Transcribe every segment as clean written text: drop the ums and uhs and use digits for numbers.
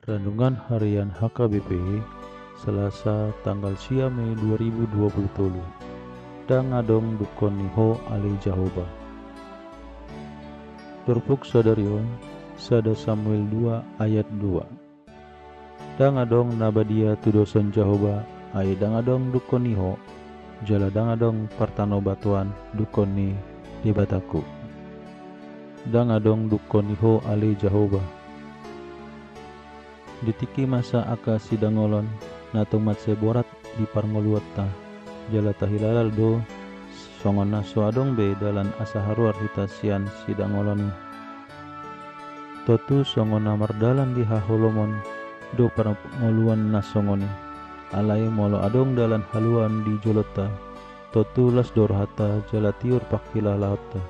Renungan Harian HKBP Selasa tanggal sia Mei 2020. Dangadong dukoniho ali Jahoba. Turpuk sadarion sada Samuel 2 ayat 2. Dangadong nabadia tudoson Jahoba ay dangadong dukoniho jala dangadong partano batuan dukoni di bataku. Dangadong dukoniho ali Jahoba. Ditiki masa aka sidangolon natung matse borat di parngoluatta jala tahilalal do songon naso adong be dalan asa haruar hita sian sidangoloni totu songon namar dalan di haholomon do parngoluan nasongoni alai molo adong dalan haluan di jolota totu las dorhata jala tiur pakila laotta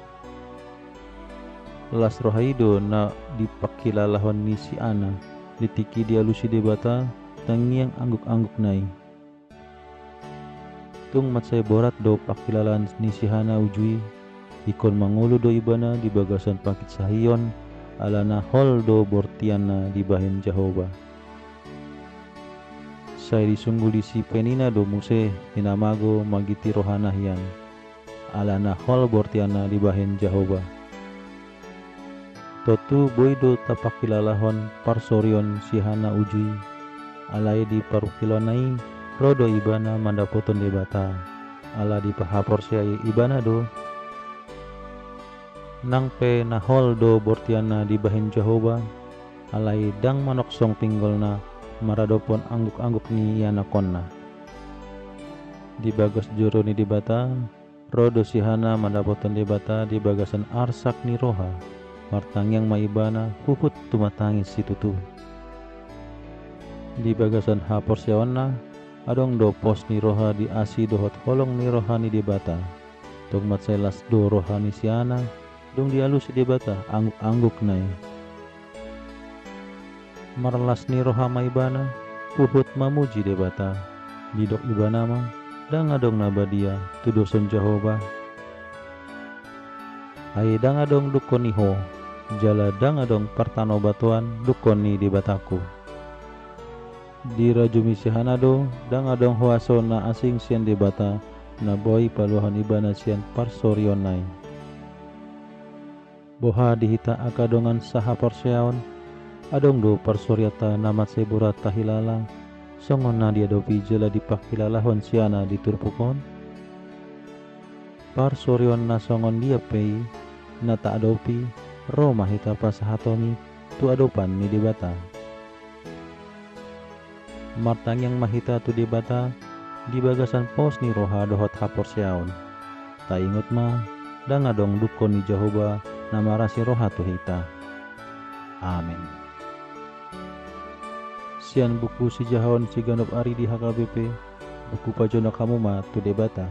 las rohaido na di pakila lahon ni si ana ditiki dia lusi debata tangiang angguk-angguk nai tung matsai borat do pakilalan ni sihana ujui ikon mangulu do ibana di bagasan pakit sahion alana hol do bortiana di bahin Jahoba. Saya disunggul di si penina do muse hinamago magiti rohana hian alana hol bortiana di bahin Jahoba. Totu boido tapakilalahon parsorion sihana ujui alai di parukilonai rodo ibana mandapoton debata ala di pahapor siai ibana do nangpe nahol do bortiana di bahin Jahoba alai dang manoksong pinggolna maradopon angguk-angguk ni yana konna di bagas joro ni debata rodo sihana mandapoton debata di bagasan arsak ni roha martangyang maibana huput tumatangis situtu di bagasan hapor siawana adong do pos ni roha di asi dohot holong ni roha ni debata tong matselas do roha ni siana dong dialus di debata angguk-angguk nai marlas ni roha maibana huput mamuji debata didok ibana ma dang adong nabadia tudoson Jahoba ai dang adong dukoniho jala dang adong partano batuan dukoni di bataku di rajumi sihanado dang adong huaso na asing sian di bata na boy paluhan ibana sian parsorion nai boha dihita akadongan saha porseaon adong do parsoriata namat seburat tahilala songon na dia dopi jala dipakilalahon siana di turpukon parsorion na songon dia pei na tak adopi Roma hita pasahatomi tu adopan ni debata martang yang mahita tu debata di bagasan pos ni roha dohot hapor siaon ta ingot ma dang adong dukon ni Jahoba namarasi roha tu hita. Amin. Sian buku si jahon si ganop ari di HKBP buku pajona kamu ma tu debata